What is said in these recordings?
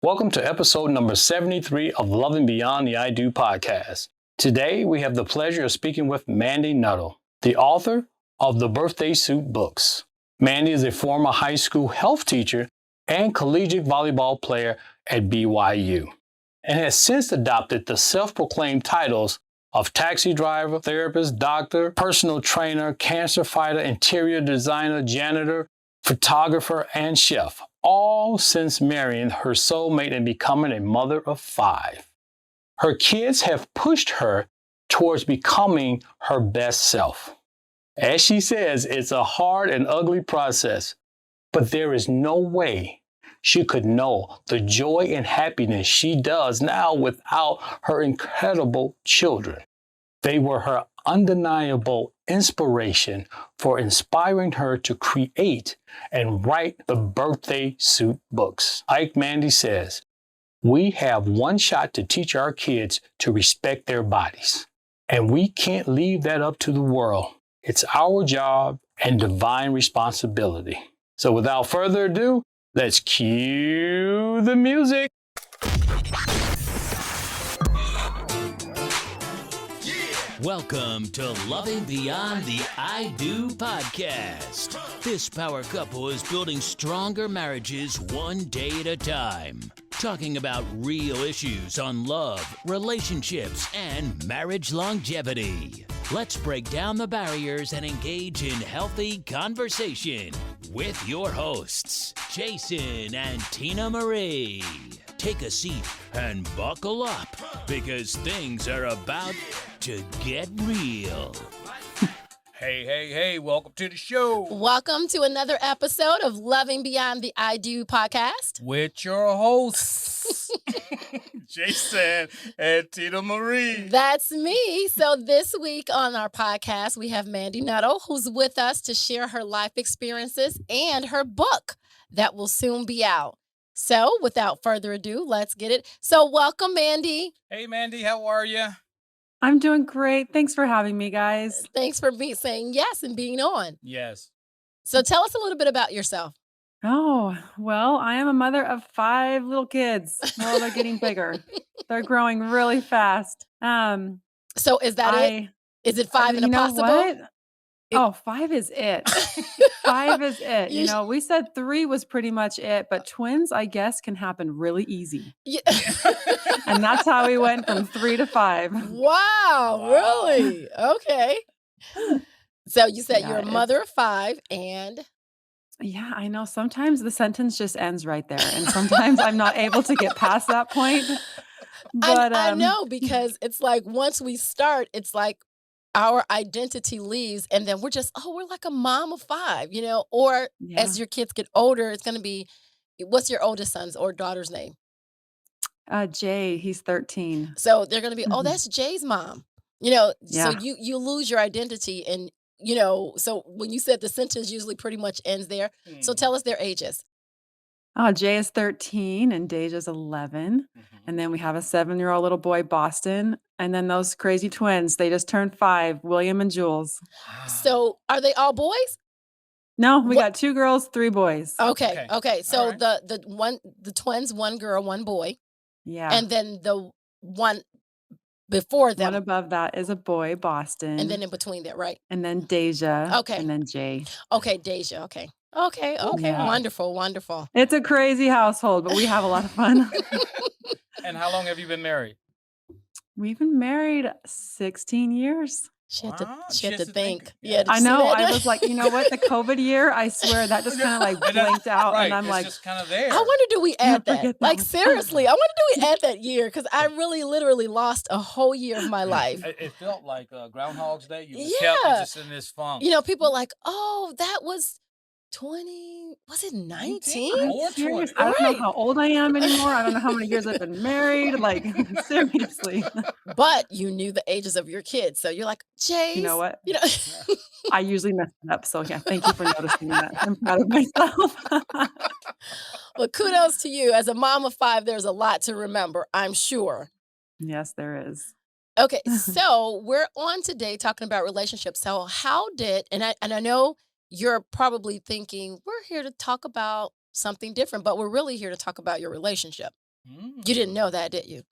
Welcome to episode number 73 of Loving Beyond the I Do podcast. Today, we have the pleasure of speaking with Mandi Nuttall, the author of the Birthday Suit books. Mandy is a former high school health teacher and collegiate volleyball player at BYU, and has since adopted the self-proclaimed titles of taxi driver, therapist, doctor, personal trainer, cancer fighter, interior designer, janitor, photographer, and chef, all since marrying her soulmate and becoming a mother of 5. Her kids have pushed her towards becoming her best self. As she says, it's a hard and ugly process, but there is no way she could know the joy and happiness she does now without her incredible children. They were her undeniable inspiration for inspiring her to create and write the Birthday Suit books. Like Mandy says, we have one shot to teach our kids to respect their bodies, and we can't leave that up to the world. It's our job and divine responsibility. So without further ado, let's cue the music. Welcome to Loving Beyond the I Do podcast. This power couple is building stronger marriages one day at a time, talking about real issues on love, relationships, and marriage longevity. Let's break down the barriers and engage in healthy conversation with your hosts, Jason and Tina Marie. Take a seat and buckle up because things are about to get real. Hey, welcome to the show. Welcome to another episode of Loving Beyond the I Do podcast. With your hosts, Jason and Tina Marie. That's me. So this week on our podcast, we have Mandi Nuttall, who's with us to share her life experiences and her book that will soon be out. So without further ado, let's get it. So welcome, Mandy. Hey, Mandy, how are you? I'm doing great. Thanks for having me, guys. Thanks for saying yes and being on. Yes. So tell us a little bit about yourself. Oh, well, I am a mother of 5 little kids. Well, they're getting bigger. They're growing really fast. So is that it? Is it 5 and you know impossible? what? 5 is it. 5 is it. You know, we said 3 was pretty much it, but twins, I guess, can happen really easy. Yeah. And that's how we went from 3 to 5. Wow, really? Okay. So you said you're a Yeah, mother of 5 and... Yeah, I know. Sometimes the sentence just ends right there. And sometimes I'm not able to get past that point. But I know, because it's like once we start, it's like our identity leaves and then we're just, we're like a mom of 5, you know, or yeah. as your kids get older, it's going to be, what's your oldest son's or daughter's name? Jay, he's 13. So they're going to be, that's Jay's mom, you know, Yeah. so you lose your identity and, you know, so when you said the sentence usually pretty much ends there. So tell us their ages. Jay is 13 and Deja's 11. And then we have a 7-year-old little boy, Boston. And then those crazy twins, they just turned 5, William and Jules. So are they all boys? No, we got 2 girls, 3 boys. Okay. So All right. the twins, 1 girl, 1 boy. Yeah. And then the one before them. One above that is a boy, Boston. And then in between there, right? And then Deja. Okay. And then Jay. Okay, Deja. Okay. Yeah. Wonderful. It's a crazy household, but we have a lot of fun. And how long have you been married? We've been married 16 years. She had Wow, to think. Yeah, I know. I was like, you know what? The COVID year, I swear that just kind of like blinked out. Right, And I'm it's like, just kind of there. I wonder, do we add forget that? that Like, one. seriously, I wonder, do we add that year? Because I really literally lost a whole year of my life. It felt like Groundhog's Day. You just Yeah. kept just in this funk. You know, people are like, that was 20, was it 19? I'm More serious. 20. I don't know Right. how old I am anymore. I don't know how many years I've been married. Like, seriously. But you knew the ages of your kids. So you're like, Jace. You know what? You know, I usually mess it up. So, yeah, thank you for noticing that. I'm proud of myself. well, kudos to you. As a mom of 5, there's a lot to remember, I'm sure. Yes, there is. Okay, so we're on today talking about relationships. So how did, and I know you're probably thinking, we're here to talk about something different, but we're really here to talk about your relationship. You didn't know that, did you?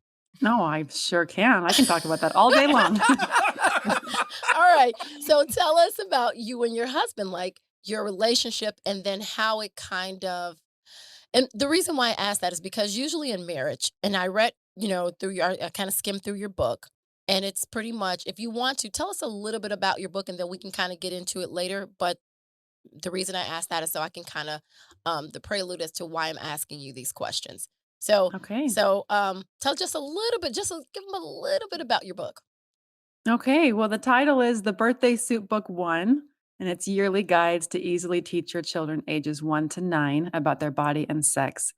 No, I sure can. I can talk about that all day long. All right. So tell us about you and your husband, like your relationship, and then how it kind of. And the reason why I ask that is because usually in marriage, and I read, through your, I kind of skimmed through your book, and it's pretty much, if you want to tell us a little bit about your book, and then we can kind of get into it later. But the reason I ask that is so I can kind of, the prelude as to why I'm asking you these questions. So, Okay. tell just a little bit, give them a little bit about your book. Okay. Well, the title is The Birthday Suit Book 1, and it's yearly guides to easily teach your children ages 1 to 9 about their body and sex.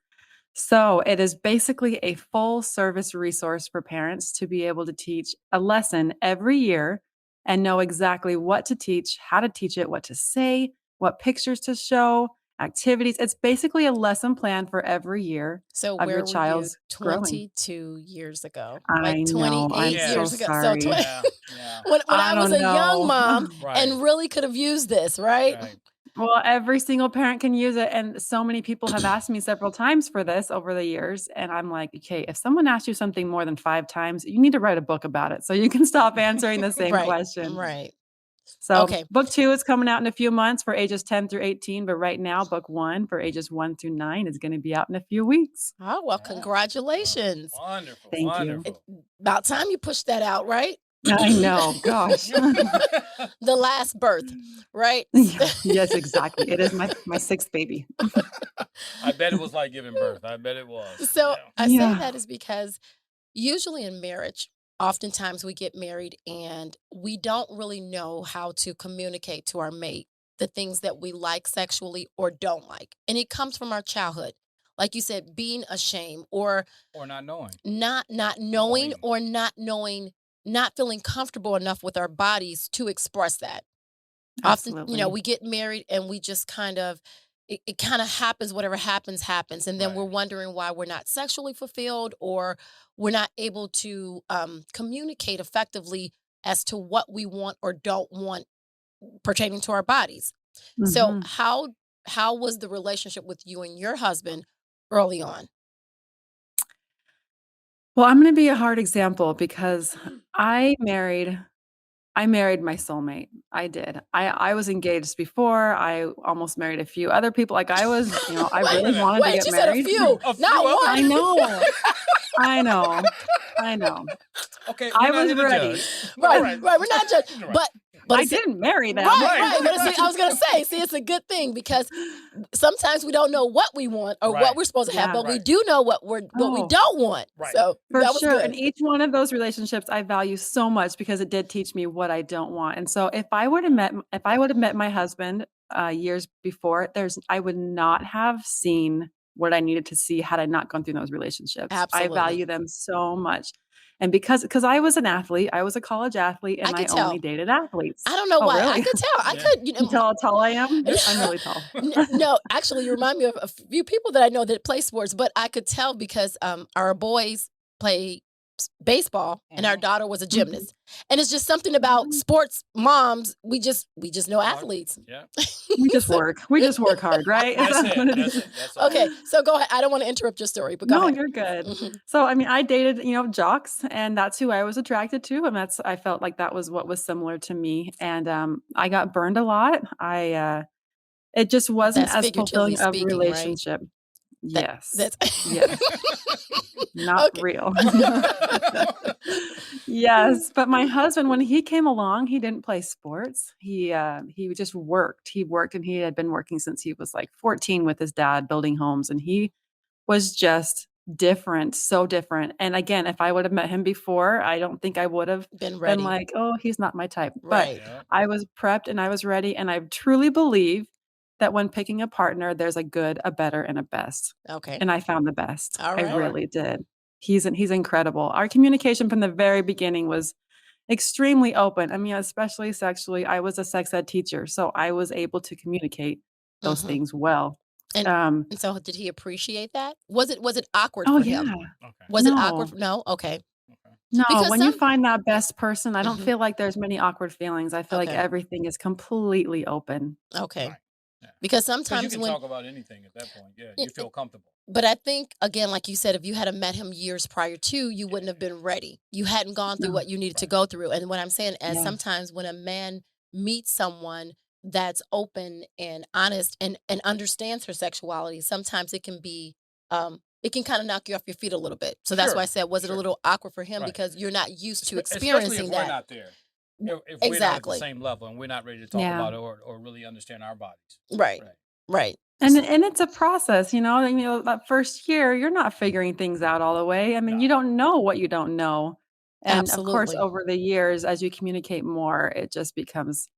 So it is basically a full service resource for parents to be able to teach a lesson every year and know exactly what to teach, how to teach it, what to say, what pictures to show, activities. It's basically a lesson plan for every year So of your where were you child's growing. 22 years ago? I Like know. 28 I'm Yeah. so years ago. So sorry. Yeah. Yeah. when I I was don't a young know. mom Right. and really could have used this, right? Right. Well, every single parent can use it, and so many people have asked me several times for this over the years, and I'm like, "Okay, if someone asks you something more than 5 times, you need to write a book about it so you can stop answering the same Right. question." Right. So, Okay. book 2 is coming out in a few months for ages 10 through 18, but right now, book 1 for ages 1 through 9 is gonna be out in a few weeks. Oh, well, Yeah. congratulations. Wonderful. Thank you. Wonderful. About time you pushed that out, right? I know, gosh. The last birth, right? Yeah, yes, exactly. It is my 6th baby. I bet it was like giving birth. I bet it was. So Yeah. I say Yeah. that is because usually in marriage, oftentimes we get married and we don't really know how to communicate to our mate the things that we like sexually or don't like. And it comes from our childhood. Like you said, being ashamed or Or not knowing. not knowing or not knowing, not feeling comfortable enough with our bodies to express that. Often, Absolutely. we get married and we just kind of it kind of happens, whatever happens, and then we're Right. wondering why we're not sexually fulfilled or we're not able to communicate effectively as to what we want or don't want pertaining to our bodies. So Mhm. how was the relationship with you and your husband early on? Well, I'm gonna be a hard example because I married I married my soulmate. I did. I was engaged before. I almost married a few other people. Like I was, I Wait a really minute. wanted to Wait, get you said a married. few, A few not other one. I know. I know. I know. Okay. I We're not was here to ready. judge. Right, All right. right. We're not judging, Right. but I it's didn't marry them. right. But Right. see, I was gonna say, see, it's a good thing because sometimes we don't know what we want or what Right. we're supposed to have, Yeah. but we Right. do know what we Oh, don't want. Right. So for that was sure. And good. each one of those relationships I value so much because it did teach me what I don't want. And so if I would have met my husband years before, I would not have seen what I needed to see had I not gone through those relationships. I Absolutely, value them so much. And because I was an athlete, I was a college athlete I and I could only tell. dated athletes. I don't know Oh, why. I really? could tell. I Yeah. could. You tell how tall I am? I'm really tall. No, actually, you remind me of a few people that I know that play sports, but I could tell because our boys play baseball and our Mhm. daughter was a Mhm. gymnast, and it's just something about Mhm. sports moms. We just know Hard. athletes. Yeah. We just So- work. We just work hard, right? Is That's that it. what it That's is? it. That's all. okay, so go ahead. I don't want to interrupt your story, but go No, ahead. you're good. Mhm. So, I mean, I dated, jocks, and that's who I was attracted to, and I felt like that was what was similar to me, and, I got burned a lot. It just wasn't That's as figuratively fulfilling of speaking, right? relationship. That Yes. that's Yes. Not okay. real. Yes, but my husband, when he came along, he didn't play sports. He just worked. He worked, and he had been working since he was, like, 14 with his dad building homes, and he was just different, so different, and again, if I would have met him before, I don't think I would have Been been ready, like, "Oh, he's not my type," but right? Yeah. I was prepped and I was ready, and I truly believe that when picking a partner, there's a good, a better, and a best, Okay, and I found the best. all I right. All right. really did. He's incredible. Our communication from the very beginning was extremely open. I mean, especially sexually, I was a sex ed teacher, so I was able to communicate those Hmm. things well. And Um and so, did he appreciate that? Was it awkward Oh, for him? yeah. Okay. Was it awkward? No. No. Okay. Okay. No, Because when you some. find that best person, I don't Mhm. feel like there's many awkward feelings. I feel like Okay. everything is completely open. Okay. Right. Because you sometimes can when talk about anything at that point. Yeah, you it- feel comfortable. but I think, again, like you said, if you had met him years prior to, you wouldn't have been ready. You hadn't gone through No. what you needed to Right. go through. And what I'm saying is Yeah. sometimes when a man meets someone that's open and honest and understands her sexuality, sometimes it can kind of knock you off your feet a little bit. So that's why I Sure, said, was it a sure. little awkward for him Right. because you're not used to Especially experiencing if that? we're not there. If we're not at the Exactly. same level and we're not ready to talk Yeah. about it or really understand our bodies. Right. Right. Right. And it's a process, that first year, you're not figuring things out all the way. I mean, you No. don't know what you don't know. And of course, Absolutely. over the years, as you communicate more, it just becomes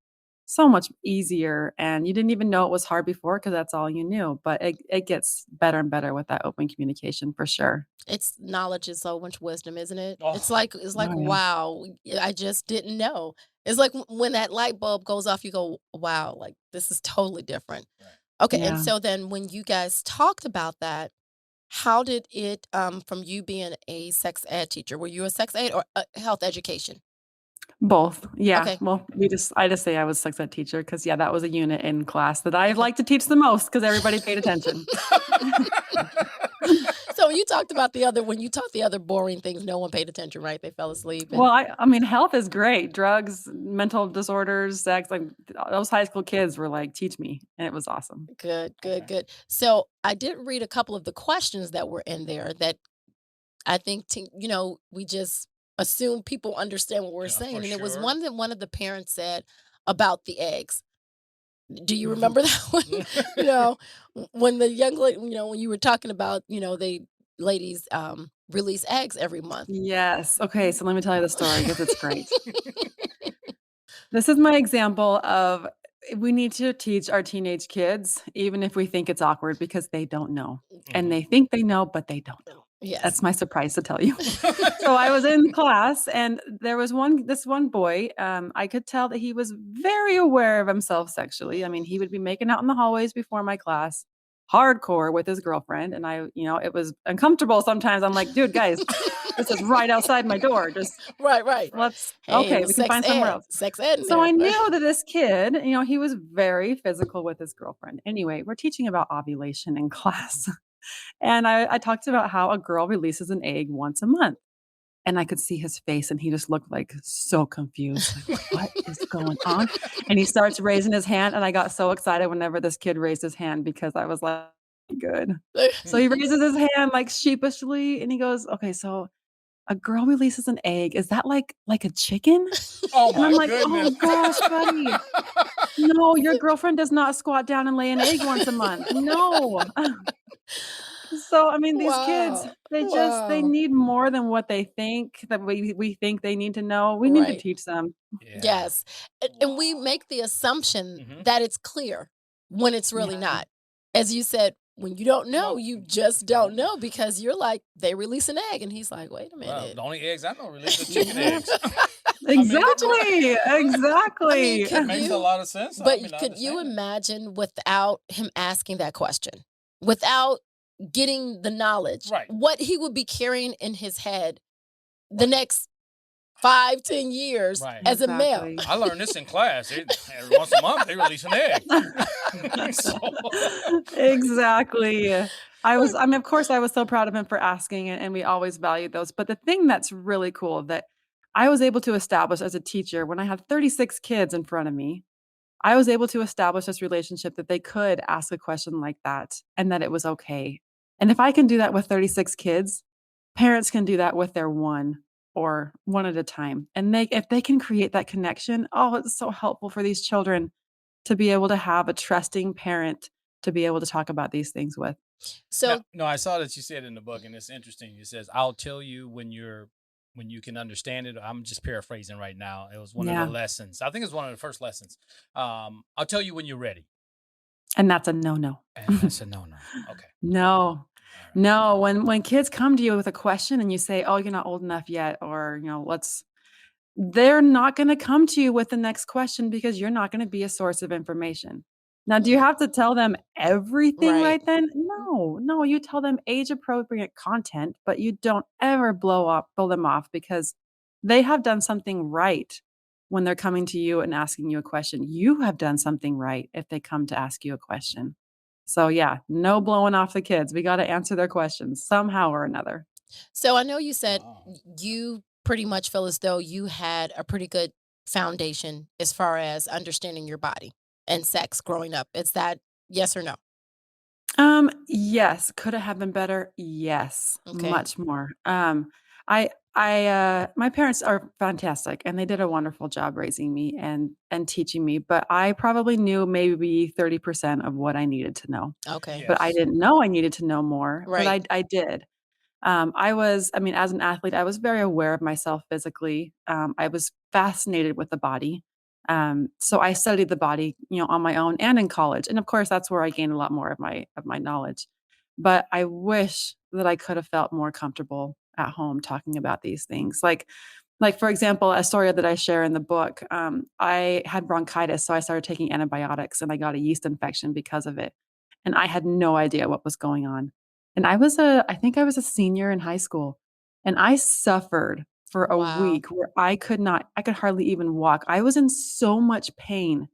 so much easier. And you didn't even know it was hard before because that's all you knew. But it gets better and better with that open communication for sure. It's knowledge is so much wisdom, isn't it? It's Oh, like Oh, yeah. wow, I just didn't know. It's like when that light bulb goes off, you go, wow, like this is totally different. right. Okay, and Yeah. so then when you guys talked about that, how did it from you being a sex ed teacher, were you a sex ed or health education? Both. Yeah. Okay. Well, I just say I was sex ed teacher because, yeah, that was a unit in class that I like to teach the most because everybody paid attention. So when you taught the other boring things, no one paid attention, right? They fell asleep and Well, I mean, health is great. Drugs, mental disorders, sex, like those high school kids were like, teach me. And it was awesome. good, good, Okay. good. So I did read a couple of the questions that were in there that I think we just assume people understand what we're Yeah, saying. for And there was sure. one that one of the parents said about the eggs. Do you remember that one? When the young lady, when you were talking about, they ladies release eggs every month. Yes. Okay. So let me tell you the story because it's great. This is my example of we need to teach our teenage kids, even if we think it's awkward, because they don't know. And Mhm. they think they know, but they don't know. Yes. That's my surprise to tell you. So I was in class and there was this one boy, I could tell that he was very aware of himself sexually. I mean, he would be making out in the hallways before my class, hardcore with his girlfriend. And it was uncomfortable sometimes. I'm like, dude, guys, this is right outside my door. Just Right. Hey, it okay, was we can find somewhere else. sex ed in So I there. knew that this kid, he was very physical with his girlfriend. Anyway, we're teaching about ovulation in class. And I talked about how a girl releases an egg once a month. And I could see his face and he just looked like so confused. Like, what is going on? And he starts raising his hand. And I got so excited whenever this kid raised his hand because I was like, good. So he raises his hand like sheepishly and he goes, okay, so a girl releases an egg. Is that like a chicken? Oh And I'm my like, oh goodness. gosh, buddy. No, your girlfriend does not squat down and lay an egg once a month. No. So, I mean, these kids, Wow. they Wow. need more than what they think that we think they need to know. We need to Right. teach them. Yeah. Yes. And we Wow. make the assumption Mhm. that it's clear when it's really Yeah. not. As you said, when you don't know, No. you just don't know because you're like, they release an egg. And he's like, wait a Well, minute. the only eggs I know release are chicken eggs. Exactly. I mean, Exactly. could Makes you- a lot of sense. But I could you understand it. imagine without him asking that question, without getting the knowledge, Right. what he would be carrying in his head the next 5-10 years Right. as a male? Exactly. I learned this in class. Every once a month, they release an egg. So- Exactly. Of course, I was so proud of him for asking, and we always valued those. But the thing that's really cool that I was able to establish as a teacher when I had 36 kids in front of me, I was able to establish this relationship that they could ask a question like that and that it was okay. And if I can do that with 36 kids, parents can do that with their one or one at a time. And if they can create that connection, oh, it's so helpful for these children to be able to have a trusting parent to be able to talk about these things with. So No, I saw that you said in the book, and it's interesting. It says, "I'll tell you when you can understand it." I'm just paraphrasing right now. It was one of Yeah. the lessons. I think it's one of the first lessons. I'll tell you when you're ready. And that's a no-no. And I said, no. Okay. No. All right. No, when kids come to you with a question and you say, "Oh, you're not old enough yet," or, they're not gonna come to you with the next question because you're not gonna be a source of information. Now, do you have to tell them everything Right. right then? No, you tell them age-appropriate content, but you don't ever blow them off because they have done something right when they're coming to you and asking you a question. You have done something right if they come to ask you a question. So yeah, no blowing off the kids. We got to answer their questions somehow or another. So I know you said Wow. you pretty much feel as though you had a pretty good foundation as far as understanding your body and sex growing up. Is that yes or no? Yes. Could it have been better? Yes, Okay. much more. My parents are fantastic and they did a wonderful job raising me and teaching me, but I probably knew maybe 30% of what I needed to know. Okay. But I Yes. didn't know I needed to know more, but Right. I did. I mean, as an athlete, I was very aware of myself physically. I was fascinated with the body. So I studied the body, on my own and in college. And of course, that's where I gained a lot more of my knowledge. But I wish that I could have felt more comfortable at home talking about these things. Like for example, a story that I share in the book. I had bronchitis, so I started taking antibiotics, and I got a yeast infection because of it. And I had no idea what was going on. And I think I was a senior in high school, and I suffered for a Wow. week where I could hardly even walk. I was in so much pain,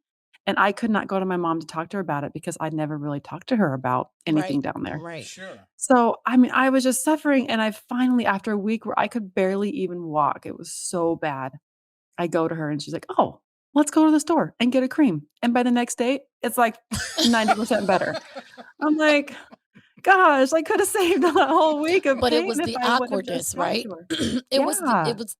and I could not go to my mom to talk to her about it because I'd never really talked to her about anything Right. down there. Right. Sure. So, I mean, I was just suffering, and I finally, after a week where I could barely even walk, it was so bad. I go to her and she's like, "Oh, let's go to the store and get a cream." And by the next day, it's like 90% better. I'm like, "Gosh, I could have saved a whole week of But it pain was if the I would have just awkwardness, talked right? to her." it was the Yeah. it was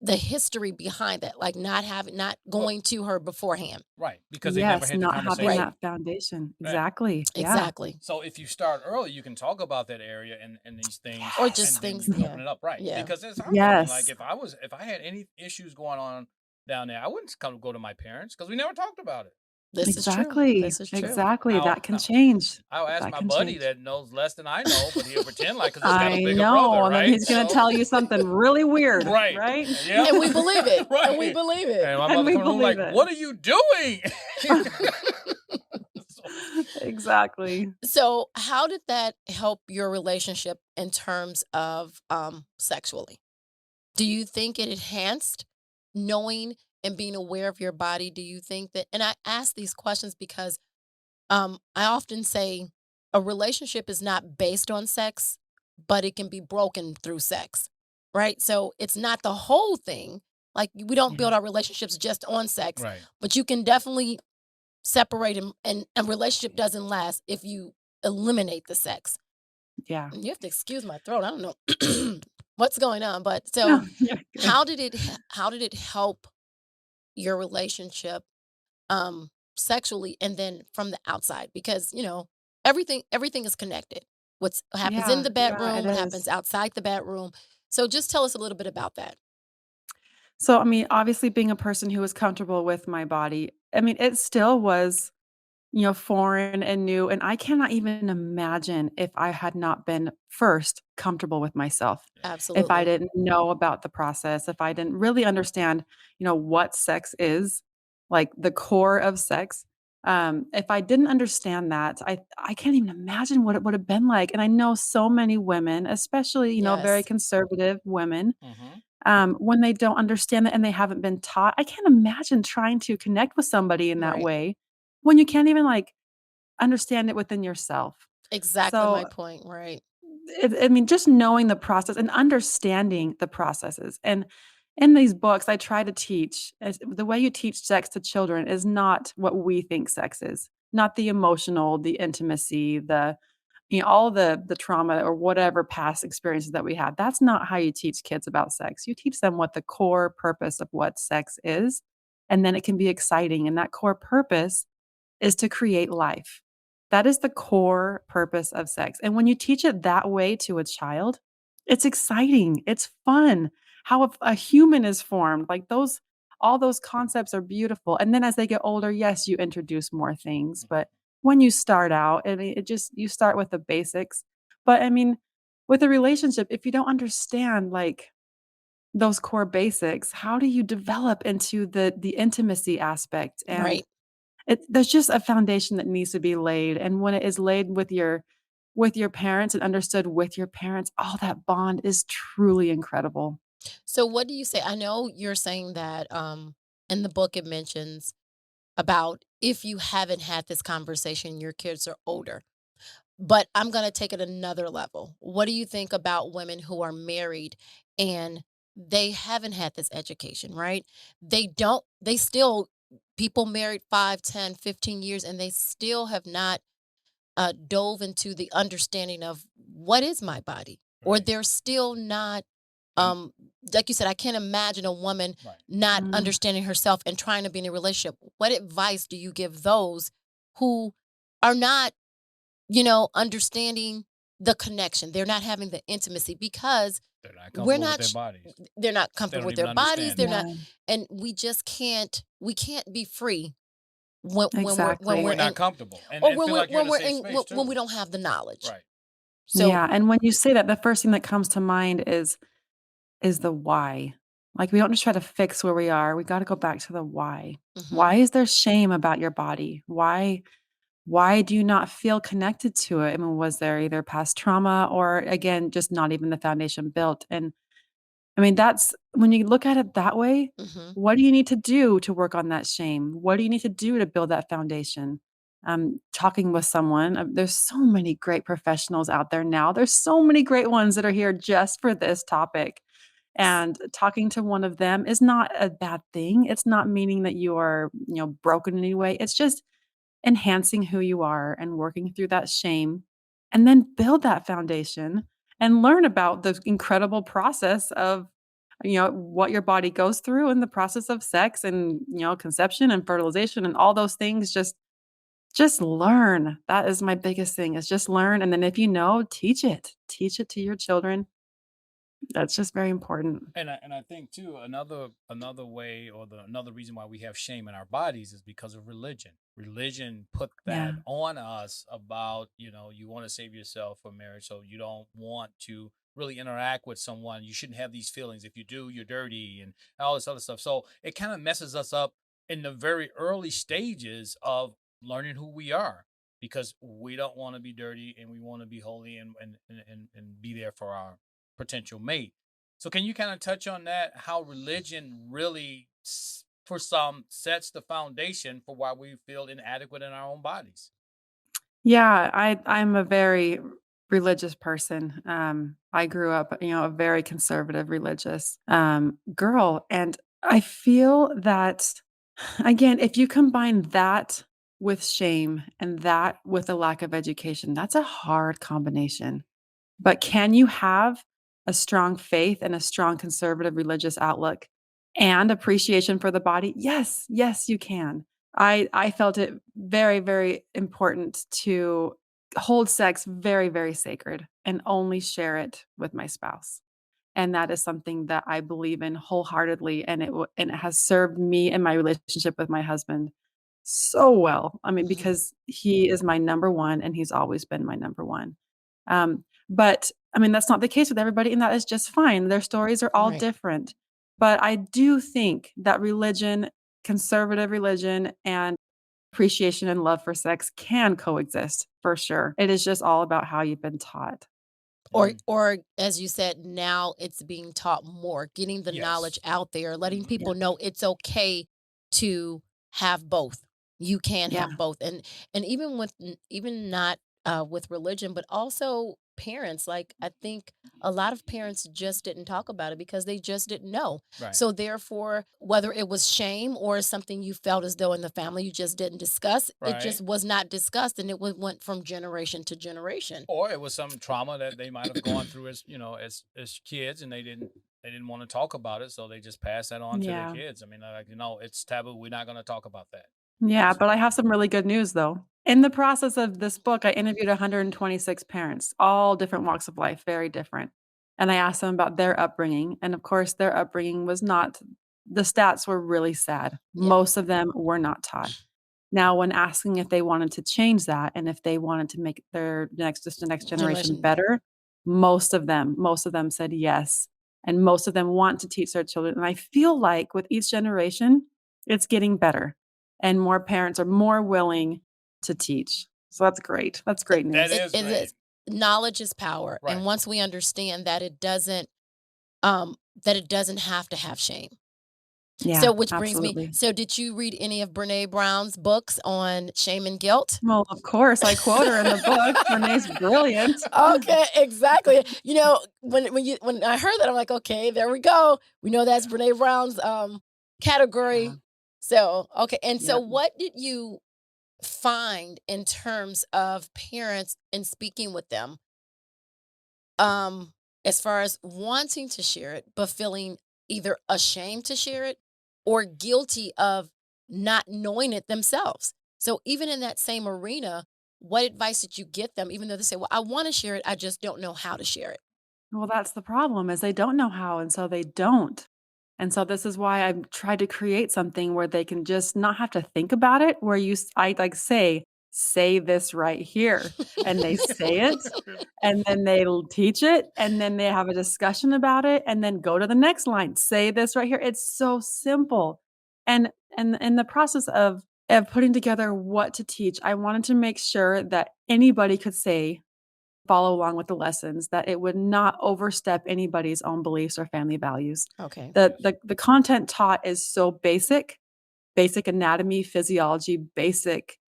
the history behind that, like not Well, going to her beforehand. right, because they never Yes, had the not having conversation. Right. that foundation. Right. Exactly. Yeah. Exactly. So if you start early, you can talk about that area and these things, Or and just Yes. then things, you Mhm. open yeah. it up, right? Yeah. Because it's hard. I mean, like Yes. if I had any issues going on down there, I wouldn't come go to my parents because we never talked about it. This is true. Exactly. This is true. Exactly. Now, That can change. I'll ask That my can buddy change. that knows less than I know, but he'll pretend like because he's got a I bigger brother, know, and then right? he's gonna tell you something really weird, Right, right? yeah, And we believe it. And we right. believe it. And my And mother we come in the room like, believe it. "What are you doing?" So, Exactly. So, how did that help your relationship in terms of sexually? Do you think it enhanced knowing and being aware of your body? Do you think that, and I ask these questions because I often say a relationship is not based on sex, but it can be broken through sex, right? So it's not the whole thing. Like we don't Yeah. build our relationships just on sex, right. but you can definitely separate them, and a relationship doesn't last if you eliminate the sex. Yeah. And you have to excuse my throat. I don't know what's going on, but No, so you're good. how did it help your relationship um sexually and then from the outside, because everything is connected. What happens in Yeah, the yeah, it bedroom, what happens is. outside the bedroom. So just tell us a little bit about that. So, I mean, obviously being a person who was comfortable with my body, I mean, it still was, foreign and new, and I cannot even imagine if I had not been first comfortable with myself. If I Absolutely. didn't know about the process, if I didn't really understand, what sex is, like the core of sex. If I didn't understand that, I can't even imagine what it would have been like. And I know so many women, especially, very Yes. conservative women, Hmm. when they don't understand that and they haven't been taught. I can't imagine trying to connect with somebody in that Right. way when you can't even like understand it within yourself. Exactly my So, point. Right. I mean, just knowing the process and understanding the processes. And in these books, I try to teach the way you teach sex to children is not what we think sex is, not the emotional, the intimacy, all the trauma or whatever past experiences that we had. That's not how you teach kids about sex. You teach them what the core purpose of what sex is, and then it can be exciting. And that core purpose is to create life. That is the core purpose of sex. And when you teach it that way to a child, it's exciting. It's fun. How a human is formed, like all those concepts are beautiful. And then as they get older, yes, you introduce more things. But when you start out, I mean, you start with the basics. But I mean, with a relationship, if you don't understand like those core basics, how do you develop into the intimacy aspect? And Right. there's just a foundation that needs to be laid, and when it is laid with your parents and understood with your parents, oh, that bond is truly incredible. So what do you say? I know you're saying that in the book it mentions about if you haven't had this conversation, your kids are older. But I'm going to take it another level. What do you think about women who are married and they haven't had this education, right? They still, people married 5, 10, 15 years, and they still have not dove into the understanding of what is my body, or Right. they're still not, And um, like you said, I can't imagine a woman right. not Mm, understanding herself and trying to be in a relationship. What advice do you give those who are not, understanding the connection? They're not having the intimacy because They're not we're comfortable with not their sh- bodies. they're not They comfortable don't with even their bodies. understand They're it. not, yeah, and we can't be free when When we're we're not in, comfortable or and feel like you're in a safe space when too. we don't have the knowledge. Right. So, yeah. And when you say that, the first thing that comes to mind is the why. Like, we don't just try to fix where we are. We got to go back to the why. mhm, Why is there shame about your body? Why do you not feel connected to it? I mean, was there either past trauma or again, just not even the foundation built? And I mean, that's when you look at it that way, mhm, what do you need to do to work on that shame? What do you need to do to build that foundation? Talking with someone, there's so many great professionals out there now. There's so many great ones that are here just for this topic. And talking to one of them is not a bad thing. It's not meaning that you are, broken in any way. It's just enhancing who you are and working through that shame and then build that foundation and learn about the incredible process of what your body goes through in the process of sex and conception and fertilization and all those things. Just learn. That is my biggest thing, is just learn, and then if you know, teach it to your children. That's just very important. And I think too, another way, or another reason why we have shame in our bodies is because of religion. Religion put Yeah. that on us about, you want to save yourself for marriage, so you don't want to really interact with someone. You shouldn't have these feelings. If you do, you're dirty and all this other stuff. So it kind of messes us up in the very early stages of learning who we are, because we don't want to be dirty and we want to be holy and be there for our potential mate. So can you kind of touch on that? How religion really, for some, sets the foundation for why we feel inadequate in our own bodies? Yeah, I'm a very religious person. I grew up, a very conservative religious girl, and I feel that again, if you combine that with shame and that with a lack of education, that's a hard combination. But can you have a strong faith and a strong conservative religious outlook and appreciation for the body? Yes, yes, you can. I felt it very, very important to hold sex very, very sacred and only share it with my spouse. And that is something that I believe in wholeheartedly, and and it has served me and my relationship with my husband so well. I mean, mhm, because he is my number one, and he's always been my number one. But I mean, that's not the case with everybody, and that is just fine. Their stories are all right. different. But I do think that religion, conservative religion, and appreciation and love for sex can coexist for sure. It is just all about how you've been taught. Mm, Or as you said, now it's being taught more, getting the knowledge yes. out there, letting Hmm. Yeah. people know it's okay to have both. You can Yeah. have both. And even with even not with religion, but also parents. Like, I think a lot of parents just didn't talk about it because they just didn't know. Right. So therefore, whether it was shame or something you felt as though in the family you just didn't discuss, it Right. just was not discussed, and it went from generation to generation. Or it was some trauma that they might have gone through as, as kids, and they didn't want to talk about it, so they just passed that on to their Yeah. kids. I mean, like, it's taboo. We're not going to talk about that. Yeah, but I So, have some really good news though. In the process of this book, I interviewed 126 parents, all different walks of life, very different. And I asked them about their upbringing. And of course, their upbringing was not, the stats were really sad. Yeah. Most of them were not taught. Now, when asking if they wanted to change that and if they wanted to make just the next generation Generation. better, most of them said yes. And most of them want to teach their children. And I feel like with each generation, it's getting better and more parents are more willing to teach. So that's great. That's great that news. is It great. is. Knowledge is power, and Right. once we understand that it doesn't, that it doesn't have to have shame. Yeah, So, which brings me, absolutely. so did you read any of Brene Brown's books on shame and guilt? Well, of course, I quote her in the book. Renee's brilliant. Okay, exactly. When I heard that, I'm like, okay, there we go. We know that's Brene Brown's Yeah. category. So, okay. And so Yep. what did you find in terms of parents in speaking with them, um, as far as wanting to share it, but feeling either ashamed to share it or guilty of not knowing it themselves? So even in that same arena, what advice did you get them, even though they say, well, I want to share it, I just don't know how to share it? Well, that's the problem is they don't know how, and so they don't. And so this is why I tried to create something where they can just not have to think about it, where I like say this right here, and they say it, and then they'll teach it, and then they have a discussion about it, and then go to the next line, say this right here. It's so simple. And in the process of putting together what to teach, I wanted to make sure that anybody could follow along with the lessons, that it would not overstep anybody's own beliefs or family values. Okay. The content taught is so basic anatomy, physiology, basic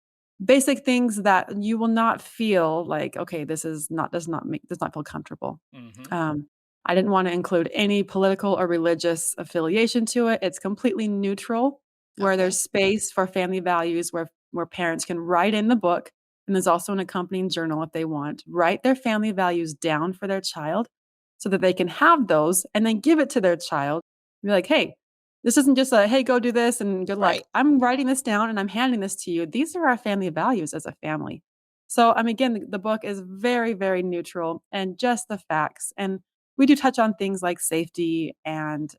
things that you will not feel like, okay, this is not does not feel comfortable. Hmm. I didn't want to include any political or religious affiliation to it. It's completely neutral, where Okay. there's space for family values, where parents can write in the book, and there's also an accompanying journal if they want, write their family values down for their child so that they can have those and then give it to their child. Be like, hey, this isn't just a, hey, go do this and good luck. Right. I'm writing this down and I'm handing this to you. These are our family values as a family. So, again, the book is very, very neutral and just the facts. And we do touch on things like safety and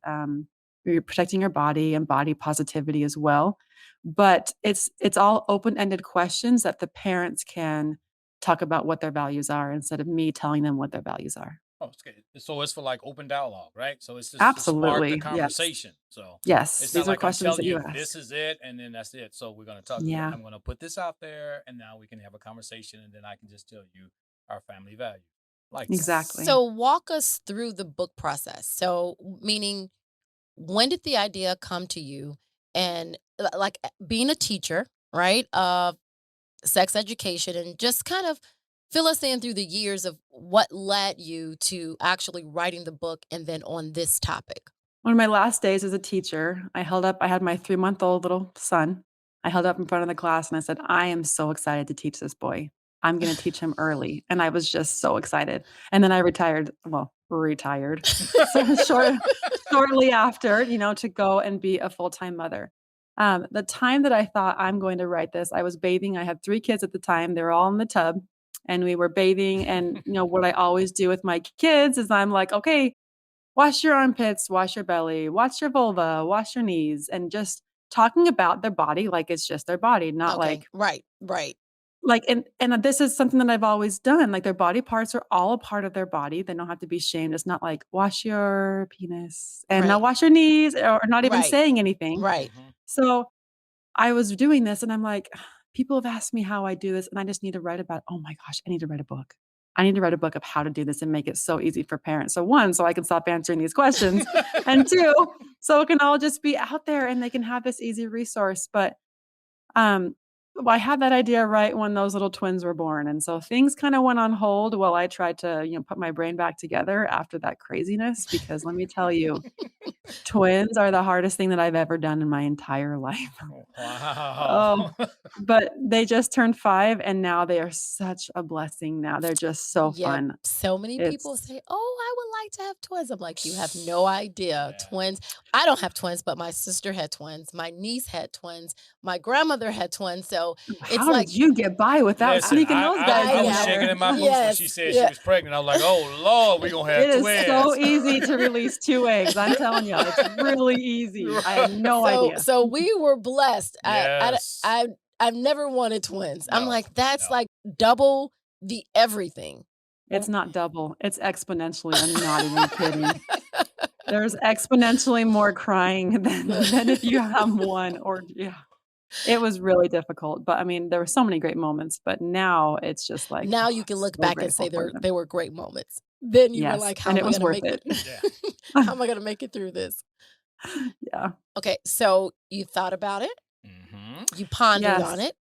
you're protecting your body and body positivity as well. But it's all open-ended questions that the parents can talk about what their values are instead of me telling them what their values are. Oh, it's good. So it's for like open dialogue, right? So it's just to spark the Absolutely. Yes. conversation. So Yes. it's not These are like I'm questions that telling you you ask. this is it and then that's it. So we're gonna talk. Yeah, I'm gonna put this out there, and now we can have a conversation, and then I can just tell you our family value. Like that. exactly. So walk us through the book process. So meaning, when did the idea come to you? And being a teacher, right? Of sex education, and just kind of fill us in through the years of what led you to actually writing the book and then on this topic. One of my last days as a teacher, I had my 3-month-old little son. I held up in front of the class and I said, I am so excited to teach this boy. I'm going to teach him early. And I was just so excited. And then I retired. So shortly after, to go and be a full-time mother. The time that I thought I'm going to write this, I was bathing. I had 3 kids at the time. They were all in the tub and we were bathing. And, what I always do with my kids is I'm like, okay, wash your armpits, wash your belly, wash your vulva, wash your knees, and just talking about their body like it's just their body, not Okay. Right. Right. and this is something that I've always done. Like their body parts are all a part of their body. They don't have to be shamed. It's not like wash your penis and now Right. wash your knees or not even Right. saying anything. Right. Mhm. So I was doing this and I'm like, people have asked me how I do this and I just need to write about, oh my gosh, I need to write a book. I need to write a book of how to do this and make it so easy for parents. So one, so I can stop answering these questions. And two, so it can all just be out there and they can have this easy resource. But um, I had that idea right when those little twins were born. And so things kind of went on hold while I tried to, put my brain back together after that craziness. Because let me tell you, twins are the hardest thing that I've ever done in my entire life. Oh, Wow. but they just turned 5 and now they are such a blessing now. They're just so Yeah, fun. so many people It's say, "Oh, I would like to have twins." I'm like, "You have no idea. Yeah. Twins." I don't have twins, but my sister had twins. My niece had twins. My grandmother had twins. So it's how like, did you get by without Listen, sneaking those guys I I in was know. shaking there? in my boots when she Yes, said she yeah. was pregnant. I was like, oh Lord, we're gonna have It is so twins. easy to release 2 eggs. I'm telling you, it's really easy. I had no So idea. so we were blessed. Yes. I've never wanted twins. I'm No, like, that's no. like double the everything. It's not double, it's exponentially. I'm not even kidding. There's exponentially more crying than if you have 1 or yeah. It was really difficult, but there were so many great moments, but now it's just like, Now oh, you I'm can look so back and say grateful for them. there were great moments. Then you were Yes, like, how and am it I was going to worth make it. it? How am I going to make it through this? Yeah. Okay, so you thought about it, Mm-hmm. you pondered on Yes. it,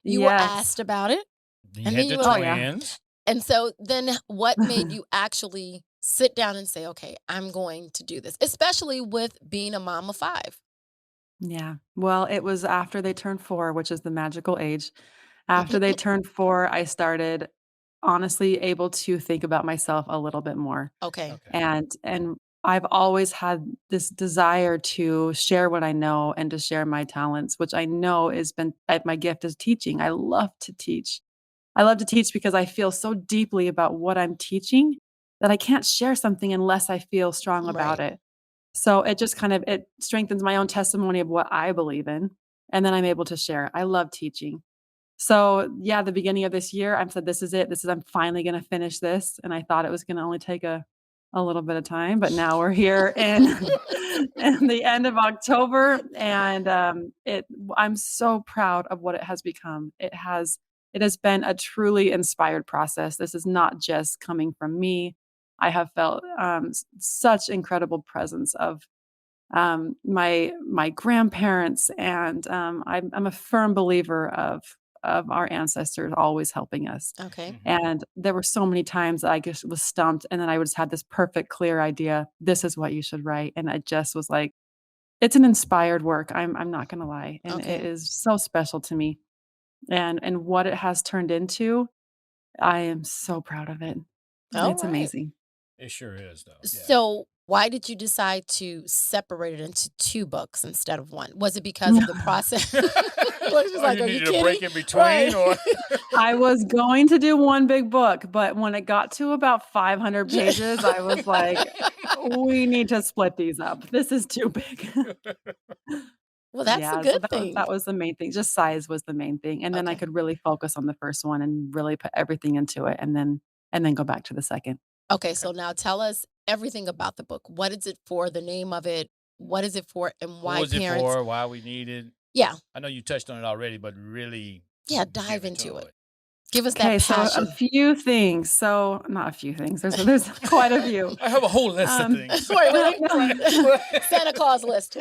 you were Yes. asked about it, Then you and had then the you were Oh, like, yeah. twins. and so then what made you actually sit down and say, okay, I'm going to do this, especially with being a mom of 5? Yeah. Well, it was after they turned 4, which is the magical age. After they turned 4, I started honestly able to think about myself a little bit more. Okay. Okay. And I've always had this desire to share what I know and to share my talents, which I know has been my gift is teaching. I love to teach. I love to teach because I feel so deeply about what I'm teaching that I can't share something unless I feel strong about Right. it. So it just kind of it strengthens my own testimony of what I believe in, and then I'm able to share. I love teaching. So, yeah, the beginning of this year, I've said, "This is it. This is I'm finally gonna finish this," and I thought it was gonna only take a little bit of time, but now we're here in in the end of October, and, I'm so proud of what it has become. It has been a truly inspired process. This is not just coming from me. I have felt, such incredible presence of, my grandparents, and, I'm a firm believer of our ancestors always helping us. Okay. Mm-hmm. And there were so many times that I just was stumped, and then I just had this perfect, clear idea. This is what you should write, and I just was like, it's an inspired work. I'm not gonna lie, and it Okay. is so special to me. And what it has turned into, I am so proud of it. All It's right. amazing. It sure is, though. Yeah. So why did you decide to separate it into 2 books instead of 1? Was it because of the process? Like, she's Oh, like, you "Are you needed a break kidding?" in between, Right. or I was going to do one big book, but when it got to about 500 pages, I was like, "We need to split these up. This is too big." Well, that's a Yeah, so good that thing. was the main thing, just size was the main thing, and then I Okay. could really focus on the first one and really put everything into it, and then go back to the second. Okay, so now tell us everything about the book. What is it for? The name of it? What is it for? And who why was it parents? for? Why we needed? Yeah, I know you touched on it already, but really yeah, give dive it into to it. it. Give us that Okay, so a passion. few things. So not a few things. There's quite a few. I have a whole list of Um, things. Wait. Right, right. Santa Claus list.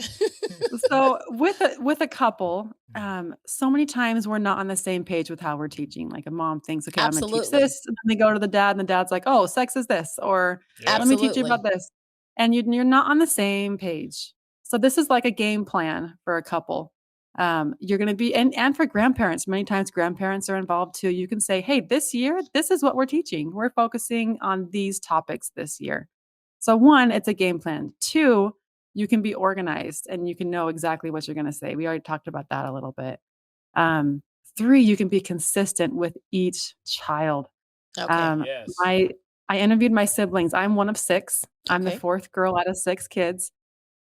so with a couple, so many times we're not on the same page with how we're teaching. Like a mom thinks, okay, I'm gonna teach Absolutely. this, and then they go to the dad, and the dad's like, oh, sex is this, or Yeah. let me teach you Absolutely. about this, and you're not on the same page. So this is like a game plan for a couple. You're gonna be and for grandparents, many times grandparents are involved too. You can say, hey, this year, this is what we're teaching. We're focusing on these topics this year. So one, it's a game plan. Two, you can be organized and you can know exactly what you're gonna say. We already talked about that a little bit. Um, 3, you can be consistent with each child. Okay. Um, Yes. my I interviewed my siblings. I'm one of 6. I'm the Okay. 4th girl out of 6 kids,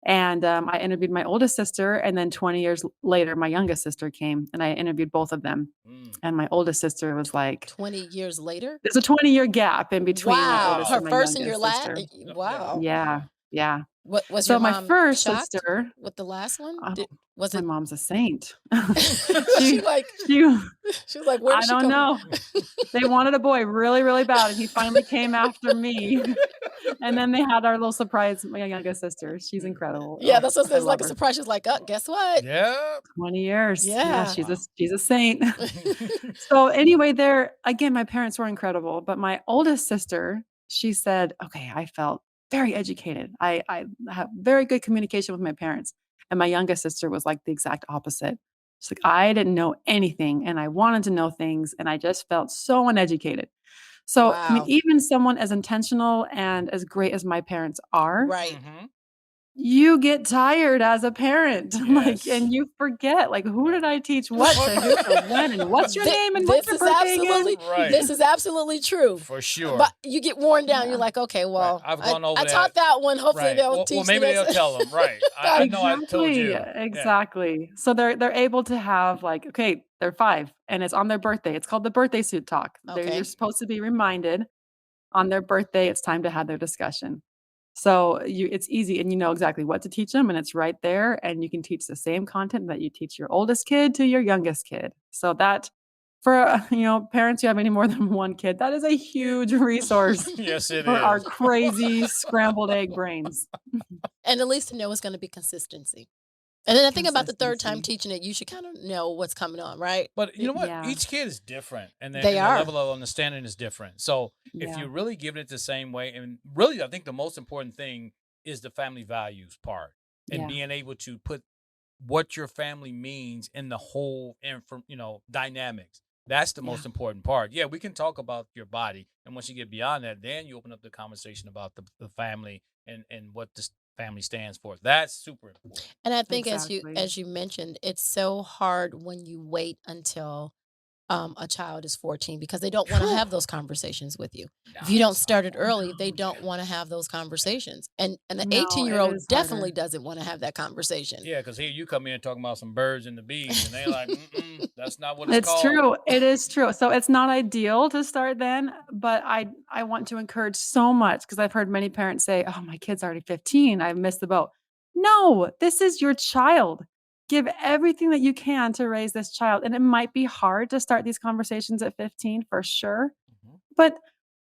and, I interviewed my oldest sister, and then 20 years later, my youngest sister came, and I interviewed both of them, Mm. and my oldest sister was like 20 years later? there's a 20-year gap in between my Wow. oldest Wow. Her and my first and your youngest last? sister. No, yeah. Wow. Yeah, yeah. What was So your my mom first shocked sister with the last one? oh, Was my it mom's a saint. she She like she she was like, where I did she don't come from? know. They wanted a boy really, really bad, and he finally came after me. And then they had our little surprise, my youngest sister. She's incredible. Yeah, Oh, that's what I it's like love a her. surprise. She's like, oh, guess what? Yeah. 20 years. Yeah, Yeah. she's a Wow. she's a saint. So anyway, there again, my parents were incredible, but my oldest sister, she said, "Okay, I felt very educated. I have very good communication with my parents." And my youngest sister was like the exact opposite. She's like, "I didn't know anything and I wanted to know things and I just felt so uneducated." So, I mean, Wow. even someone as intentional and as great as my parents are, Right. Mm-hmm. you get tired as a parent, like, Yes. and you forget, like, who did Right. I teach what to who to when, and what's your name and what's This your is birthday again? absolutely Right. this is absolutely true. For sure. But you get worn down. You're Yeah, like, okay, Right. well, I've I, gone over I that. taught that one. Hopefully Right. they'll Well, teach the maybe they'll next. tell them. Right. I know I told exactly, you. Yeah. exactly. So they're able to have like, okay, they're 5 and it's on their birthday. It's called the birthday suit talk. You're Okay. supposed to be reminded on their birthday, it's time to have their discussion. So it's easy and you know exactly what to teach them and it's right there and you can teach the same content that you teach your oldest kid to your youngest kid. So for parents who have any more than one kid, that is a huge resource Yes, it for our is. crazy scrambled egg brains. And at least to know it's going to be consistency. And then I think about the third time Consistency. teaching it, you should kind of know what's coming on, right? But you know what? Yeah. Each kid is different, and They their are. level of understanding is different. So if Yeah. you're really giving it the same way, and really, I think the most important thing is the family values part, and Yeah. being able to put what your family means in the whole, dynamics. That's the most important part. Yeah, we can talk about your body, and once you get beyond that, then you open up the conversation about the family and what this family stands for. That's super important. And I think Exactly. as you mentioned, it's so hard when you wait until a child is 14 because they don't want to have those conversations with you. If you don't start it early, they don't want to have those conversations. And an No, 18-year-old it is definitely harder. doesn't want to have that conversation. Yeah, because here you come in talking about some birds and the bees, and they're like, that's not what it's It's called. true. It is true. So it's not ideal to start then, but I want to encourage so much because I've heard many parents say, "Oh, my kid's already 15. I've missed the boat." No, this is your child. Give everything that you can to raise this child. And it might be hard to start these conversations at 15 for sure, Mhm. but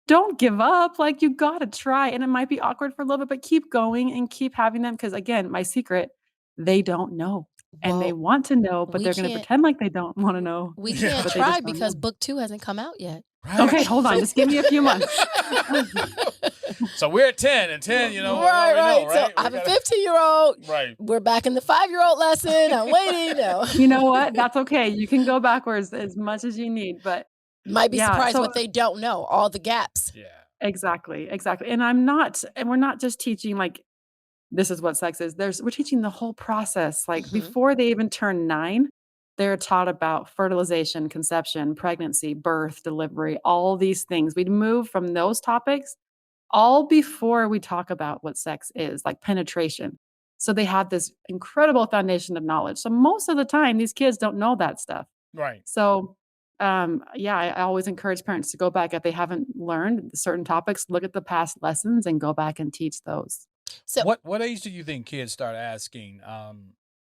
don't give up. Like you got to try. And it might be awkward for a little bit, but keep going and keep having them. Because again, my secret, they don't know. And they Well, want to know, but we they're going to can't pretend like they don't want to know. we Yeah. can't But they try just don't because know. book 2 hasn't come out yet. Right. Okay, hold on. Just give me a few months. So we're at 10, and 10, we right. already know, So right? I have a 15-year-old. Right. We're back in the 5-year-old lesson. I'm waiting. No. You know what? That's okay. You can go backwards as much as you need, but Might be yeah, surprised so what they don't know, all the gaps. Yeah. exactly. And we're not just teaching like this is what sex is. We're teaching the whole process. Like Mhm. before they even turn 9, they're taught about fertilization, conception, pregnancy, birth, delivery, all these things. We'd move from those topics all before we talk about what sex is, like penetration. So they have this incredible foundation of knowledge. So most of the time, these kids don't know that stuff. Right. So, yeah, I always encourage parents to go back if they haven't learned certain topics, look at the past lessons and go back and teach those. So What age do you think kids start asking,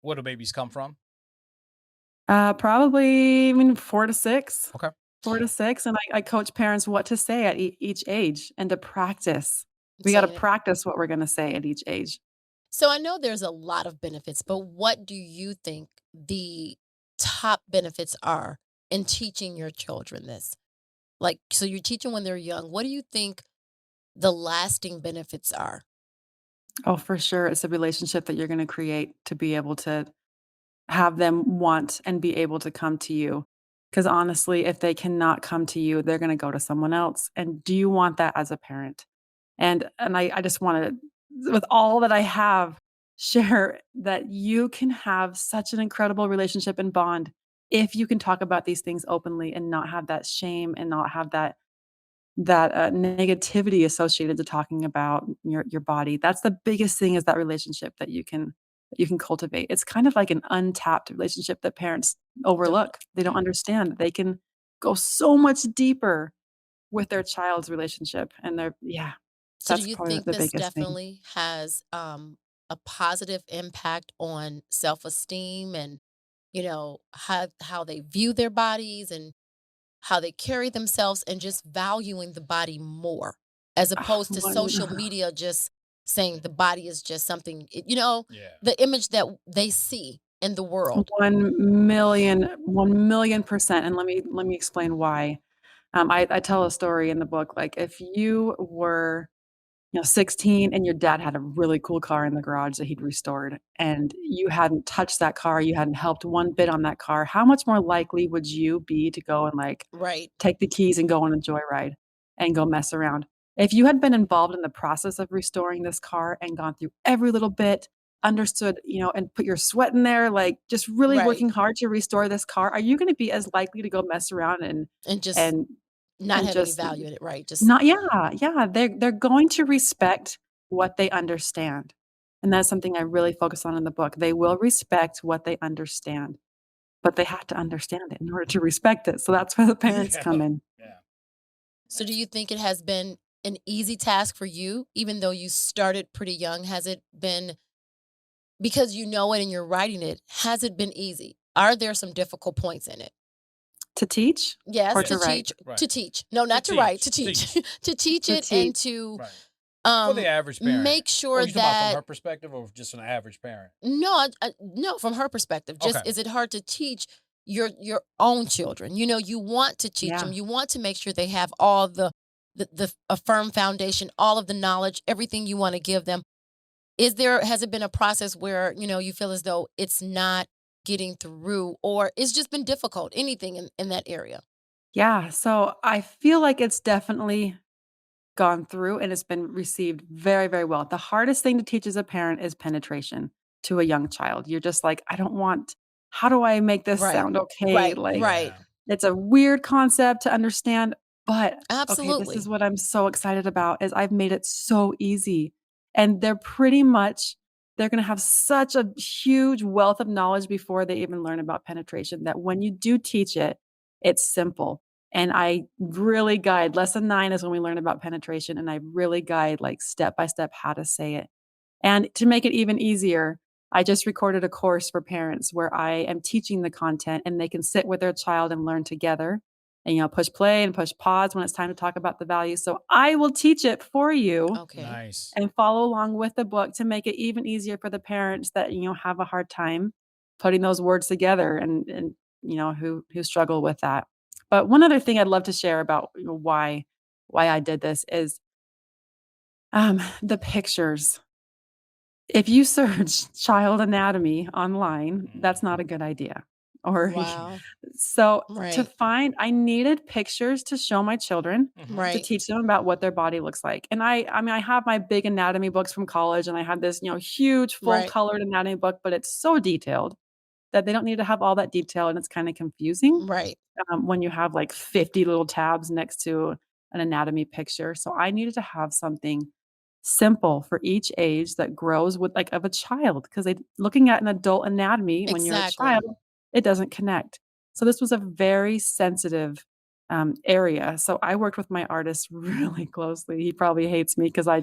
where do babies come from? Probably, 4 to 6. Okay. 4 to 6, and I coach parents what to say at each age and to practice. We gotta saying it. practice what we're gonna say at each age. So I know there's a lot of benefits, but what do you think the top benefits are in teaching your children this? Like, so you're teaching when they're young. What do you think the lasting benefits are? Oh, for sure, it's a relationship that you're gonna create to be able to have them want and be able to come to you. Because honestly, if they cannot come to you, they're gonna go to someone else, and do you want that as a parent? And I just wanna, with all that I have, share that you can have such an incredible relationship and bond if you can talk about these things openly and not have that shame and not have that negativity associated to talking about your body. That's the biggest thing is that relationship that you can cultivate. It's kind of like an untapped relationship that parents Don't overlook. They don't understand that they can go so much deeper with their child's relationship, and So do that's you probably think the this biggest thing. definitely has a positive impact on self-esteem and how they view their bodies and how they carry themselves and just valuing the body more as opposed to social One media just saying the body is just something Yeah. the image that they see in the world. 1,000,000%, and let me explain why. I tell a story in the book, like, if you were 16 and your dad had a really cool car in the garage that he'd restored, and you hadn't touched that car, you hadn't helped one bit on that car, how much more likely would you be to go and, like, Right. take the keys and go on a joyride and go mess around? If you had been involved in the process of restoring this car and gone through every little bit, understood, and put your sweat in there, like, just really Right. working hard to restore this car, are you gonna be as likely to go mess around and And just and not and have any just value in it, right? Just not yeah, they're going to respect what they understand, and that's something I really focus on in the book. They will respect what they understand, but they have to understand it in order to respect it, so that's where the parents Yeah. come in. Yeah. so do you think it has been an easy task for you even though you started pretty young? Has it been because you know it and you're writing it, has it been easy? Are there some difficult points in it? To teach Yes, or to to write? teach, Right. to teach. No, not To to write, to teach. teach, to teach To it and teach. to Right. For the average parent. make sure you talking about from that her perspective or just an average parent? no, from her perspective. Just Okay. is it hard to teach your own children? You want to teach Yeah. them. You want to make sure they have all a firm foundation, all of the knowledge, everything you want to give them. Has it been a process where, you feel as though it's not getting through or it's just been difficult, anything in that area? Yeah. So I feel like it's definitely gone through and it's been received very, very well. The hardest thing to teach as a parent is penetration to a young child. You're just like, how do I make this Right. sound okay? Right. Like, Right. it's a weird concept to understand, but okay, this Absolutely. is what I'm so excited about is I've made it so easy. And they're going to have such a huge wealth of knowledge before they even learn about penetration that when you do teach it, it's simple. And I really guide lesson 9 is when we learn about penetration, and I really guide like step by step how to say it. And to make it even easier, I just recorded a course for parents where I am teaching the content and they can sit with their child and learn together and, push play and push pause when it's time to talk about the values. So I will teach it for you Okay. Nice. and follow along with the book to make it even easier for the parents that, have a hard time putting those words together and who struggle with that. But one other thing I'd love to share about why I did this is the pictures. If you search child anatomy online, that's not a good idea. Or Wow. so Right. I needed pictures to show my children to Right. teach them about what their body looks like. And I have my big anatomy books from college and I have this, huge full Right. colored anatomy book, but it's so detailed that they don't need to have all that detail and it's kind of confusing Right. when you have like 50 little tabs next to an anatomy picture. So I needed to have something simple for each age that grows with of a child because looking at an adult anatomy when you're a Exactly. child, it doesn't connect. So this was a very sensitive area. So I worked with my artist really closely. He probably hates me because I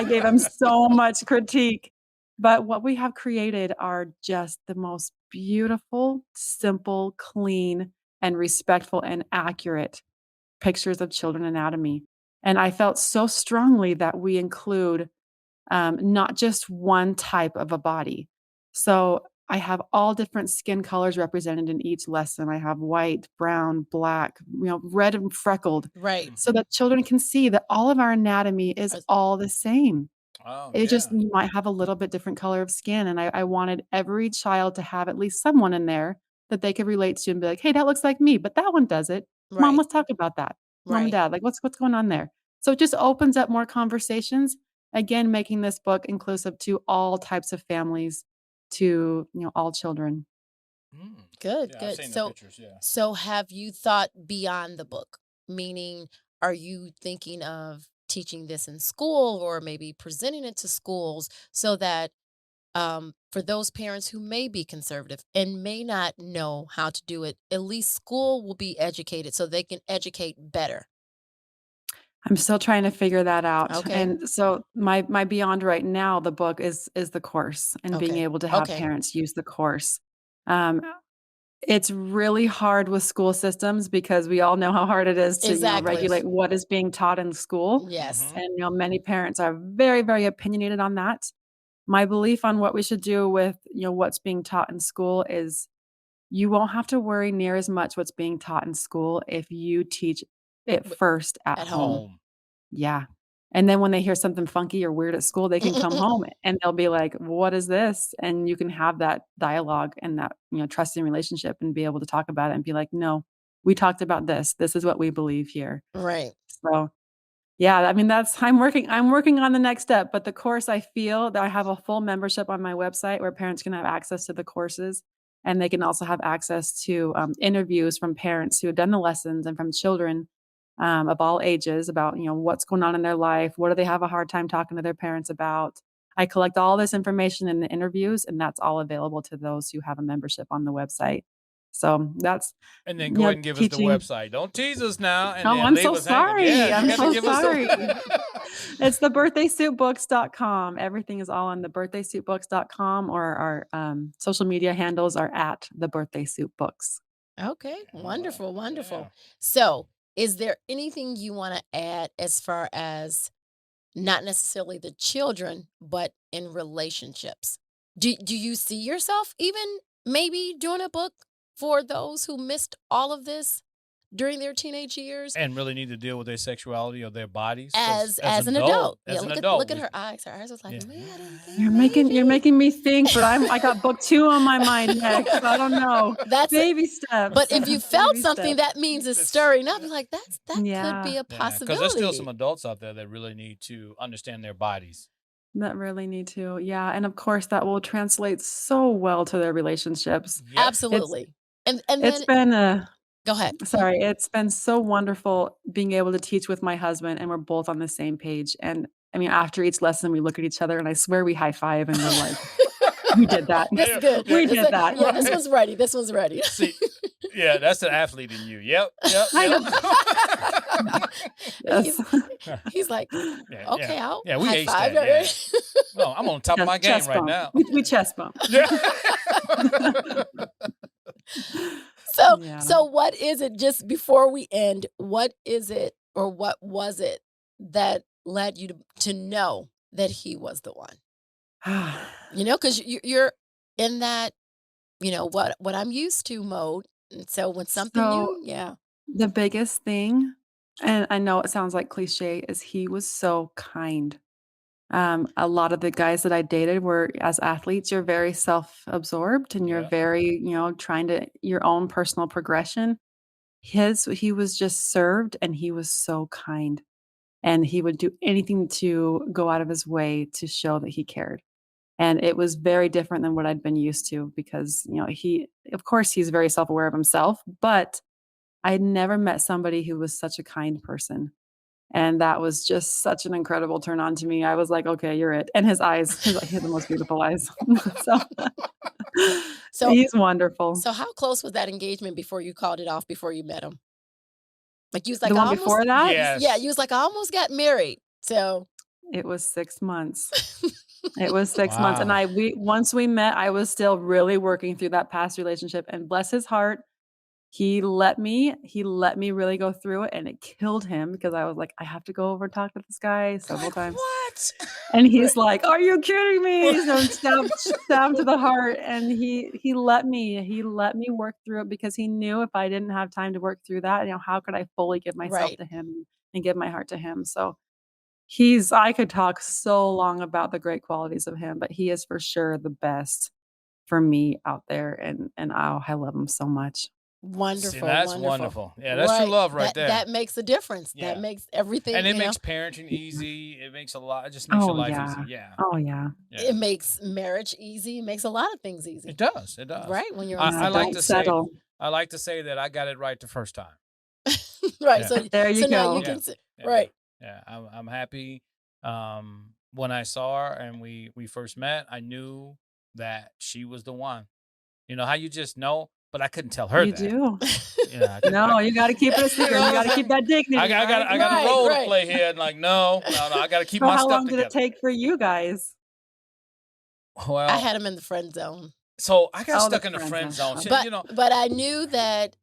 gave him so much critique. But what we have created are just the most beautiful, simple, clean, and respectful and accurate pictures of children anatomy. And I felt so strongly that we include not just one type of a body. So I have all different skin colors represented in each lesson. I have white, brown, black, red and freckled, Right. so that children can see that all of our anatomy is all the same. Oh, It just yeah. you might have a little bit different color of skin, and I wanted every child to have at least someone in there that they could relate to and be like, "Hey, that looks like me, but that one does it. Mom, Right. let's talk about that. Mom and Right. dad, like, what's going on there?" So it just opens up more conversations, again, making this book inclusive to all types of families, to, all children. Good. Yeah, I've Good. seen the So, pictures, yeah. so have you thought beyond the book? Meaning, are you thinking of teaching this in school or maybe presenting it to schools so that for those parents who may be conservative and may not know how to do it, at least school will be educated so they can educate better. I'm still trying to figure that out, Okay. and so my beyond right now, the book is the course and being Okay. able to have Okay. parents use the course. Um, it's really hard with school systems because we all know how hard it is to, Exactly. regulate what is being taught in school, Yes. and, many parents are very, very opinionated on that. My belief on what we should do with, what's being taught in school is you won't have to worry near as much what's being taught in school if you teach it W- first at At home. home. Home. Yeah. And then when they hear something funky or weird at school, they can come home and they'll be like, "What is this?" And you can have that dialogue and that, trusting relationship and be able to talk about it and be like, "No, we talked about this. This is what we believe here." Right. So, yeah, I mean, I'm working on the next step, but the course I feel that I have a full membership on my website where parents can have access to the courses and they can also have access to interviews from parents who have done the lessons and from children of all ages about, what's going on in their life. What do they have a hard time talking to their parents about? I collect all this information in the interviews, and that's all available to those who have a membership on the website. So that's, And then go ahead and give us the teaching. website. Don't tease us now and Oh, then I'm leave so us hanging. sorry. Yeah, you I'm got so to give sorry. us It's the birthdaysuitbooks.com. Everything is all on the birthdaysuitbooks.com, or our social media handles are at the birthday suit books. Okay, All wonderful, right. wonderful. Yeah. So, is there anything you want to add as far as not necessarily the children, but in relationships? Do you see yourself even maybe doing a book for those who missed all of this during their teenage years And really need to deal with their sexuality or their bodies because as an adult? Yeah, as an look adult, at her eyes. Her eyes was like, yeah. "Man, I didn't think You're maybe." making me think, but I got book 2 on my mind next. I don't know. That's it. Baby steps. But if you felt Baby something, steps. that means it's It's- stirring up. yeah. You're like, that could be Yeah, a Yeah, because there's still some possibility. adults out there that really need to understand their bodies. that really need to. Yeah, and of course that will translate so well to their relationships. Yep. It's Absolutely. And it's then been go ahead. sorry, it's been so wonderful being able to teach with my husband and we're both on the same page. And I mean, after each lesson we look at each other and I swear we high five and we're like, we did that. That's good. We This did is- that. Yeah, this one's ready. This one's ready. See, yeah, that's the athlete in you. Yep. I Yep. Yes. He's like, Yeah, okay, yeah. I'll Yeah, we high aced five. that, Right? yeah. No, I'm on top of my game Chest right bump. now. We chest bump. Yeah. Yeah. So what is it, just before we end, what is it or what was it that led you to know that he was the one? You know, because you're in that, what I'm used to mode. And so when something So new, yeah. the biggest thing, and I know it sounds like cliche, is he was so kind. A lot of the guys that I dated were as athletes, you're very self-absorbed and you're Yeah. very, trying to your own personal progression. He was just served and he was so kind. And he would do anything to go out of his way to show that he cared. And it was very different than what I'd been used to because, of course, he's very self-aware of himself, but I had never met somebody who was such a kind person. And that was just such an incredible turn on to me. I was like, "Okay, you're it." And his eyes, he had the most beautiful eyes. So So he's wonderful. so how close was that engagement before you called it off before you met him? Like you was like, The I one almost, before that, Yes. yeah, you was like, I almost got married. So it was 6 months. It was 6 months, and Wow. once we met, I was still really working through that past relationship, and bless his heart, he let me really go through it, and it killed him because I was like, "I have to go over and talk to this guy several Like, times." what? And he's like, "Are you kidding me?" So stab to the heart, and he let me work through it because he knew if I didn't have time to work through that, how could I fully give myself right. to him and give my heart to him? So I could talk so long about the great qualities of him, but he is for sure the best for me out there, and I love him so much. See, Wonderful, that's wonderful. wonderful. Yeah, that's true love right there. That makes a difference. Yeah. That makes everything, And it makes parenting easy. It makes it just makes your Oh, life yeah. easy. Yeah. Oh, yeah. Yeah. it makes marriage easy. It makes a lot of things easy. It does. It does. Right? When you're I- on I like Don't to say- settle. I like to say that I got it right the first time. right. Yeah. So There you so now go. you can Yeah. right. Yeah. I'm happy. When I saw her and we first met, I knew that she was the one. You know how you just know, but I couldn't tell her You that. do. Yeah, I couldn't- No, you gotta keep it a secret. know You gotta what I'm keep that dignity, I got right? a Right, role right. to play here, and like, no, I got to keep So my how stuff long did together. it take for you guys? Well, I had him in the friend zone. so I got Oh, the stuck in the friend friend zone. zone. Shit, But but I knew that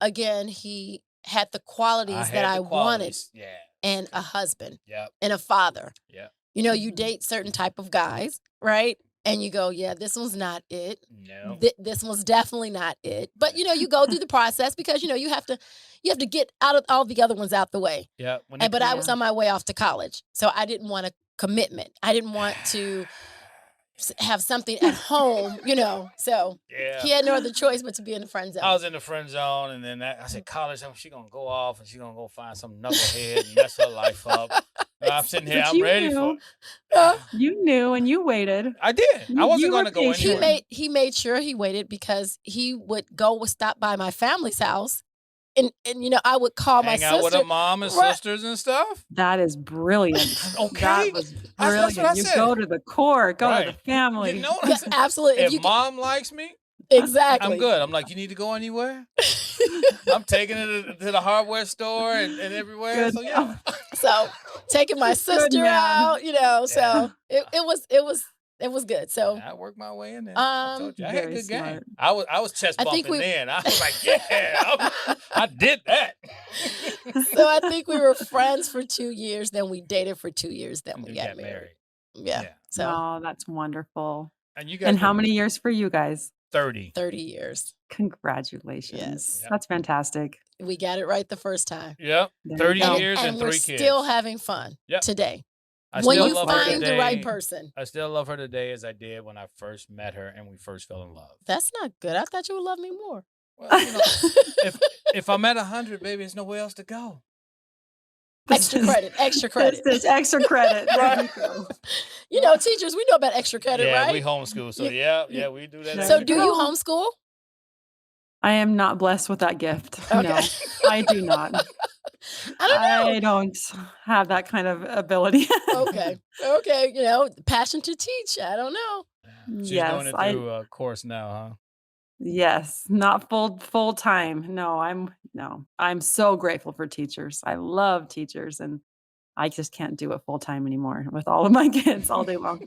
again he had the qualities I that had I the wanted qualities. Yeah. in a husband Yep. and a father. Yep. You Mhm. date certain type of guys, right? And you go, yeah, this one's not it. No. This one's definitely not it. But you go through the process because you have to get out of all the other ones out the way. Yeah. But I was Yeah. on my way off to college, so I didn't want a commitment. I didn't want to have something at home, So yeah. he had no other choice but to be in the friend zone. I was in the friend zone, and then I said, college, she gonna go off, and she gonna go find some knucklehead and mess her life up. And I'm sitting here, But I'm you ready knew. for. You knew and you waited. I did. I You wasn't were gonna go patient. anywhere. He made sure he waited because he would stop by my family's house, and I would call my Hang out with sister. her mom and Right. sisters and stuff. That is brilliant. Okay. That was That's brilliant. what I You said. go to the core, go to Right. the family. You know what Yeah, I'm saying? absolutely. If you mom likes me, exactly, I'm good. I'm like, you need to go anywhere? I'm taking it to the hardware store and everywhere. Good So yeah. So taking my sister man. out, So it was It was good. So I worked my way in there. I told you, I had a Very good game. smart. I was chest I think bumping then. I was like, yeah, I did that. so I think we were friends for 2 years, then we dated for 2 years, then And we then got married. Yeah. Yeah. So Oh, that's wonderful. And you guys And how were many years for you guys? 30. 30 years. Congratulations. Yes. Yep. That's fantastic. We got it right the first time. Yep. There you 30 go. years and and 3 we're kids. still having fun Yep. today. I When still you love her find the today. right person. I still love her today as I did when I first met her and we first fell in love. That's not good. I thought you would love me more. Well, you know, if I'm at 100, baby, there's nowhere else to go. Extra credit. Extra credit. This is extra credit. There Right. you go. You know, teachers, we know about extra credit, Yeah, right? we homeschool. So Yeah. yeah, we do that. So So extra do credit. you homeschool? I am not blessed with that gift. Okay. No, I do not. I don't know. I don't have that kind of ability. Okay. Okay. You know, passion to teach. I don't know. She's Yes, doing it through a course now, huh? Yes, not full time. No, I'm so grateful for teachers. I love teachers, and I just can't do it full time anymore with all of my kids all day long.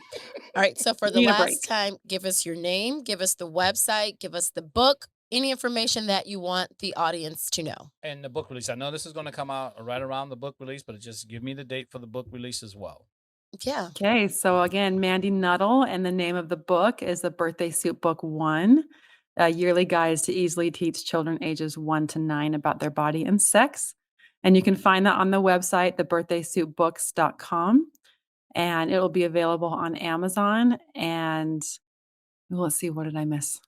All right. So for the Need a last break. time, give us your name, give us the website, give us the book, any information that you want the audience to know. And the book release. I know this is going to come out right around the book release, but just give me the date for the book release as well. Yeah. Okay, so again, Mandi Nuttall, and the name of the book is The Birthday Suit Book 1, yearly guides to easily teach children ages 1 to 9 about their body and sex. And you can find that on the website, thebirthdaysuitbooks.com, and it'll be available on Amazon. And let's see, what did I miss?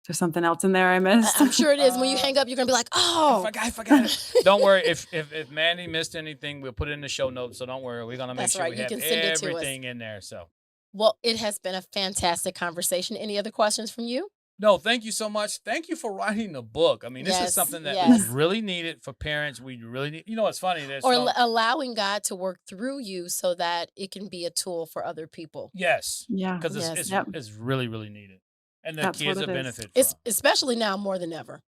There's something else in there I missed. I'm sure it is. When you hang up, you're going to be like, oh. I forgot it. Don't worry. If Mandy missed anything, we'll put it in the show notes. So don't worry. We're going to make That's sure right. we You have can send it to us. everything in there. So Well, it has been a fantastic conversation. Any other questions from you? no, thank you so much. Thank you for writing the book. I mean, this Yes, is something that yes. we really needed for parents. We really need. You know, it's funny. There's Or some, allowing God to work through you so that it can be a tool for other people. yes, Yeah. because Yes. it's really really needed, and the That's kids what will it is. benefit It's from. especially now more than ever.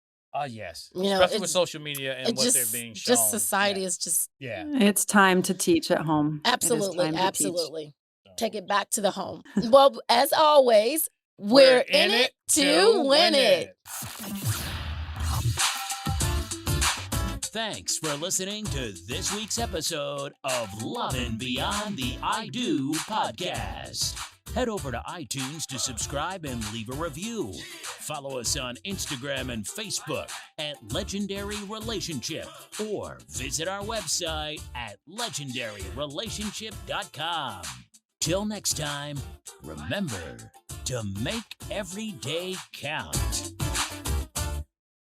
Yes, You know, especially with it's- social media and It what just, they're being shown. just society Yeah. is just Yeah. It's time to teach at home. It is absolutely, time to teach. absolutely. So- Take it back to the home. Well, as always, we're in it to win it. Thanks for listening to this week's episode of Lovin' Beyond the I Do podcast. Head over to iTunes to subscribe and leave a review. Follow us on Instagram and Facebook at Legendary Relationship, or visit our website at legendaryrelationship.com. Till next time, remember to make every day count.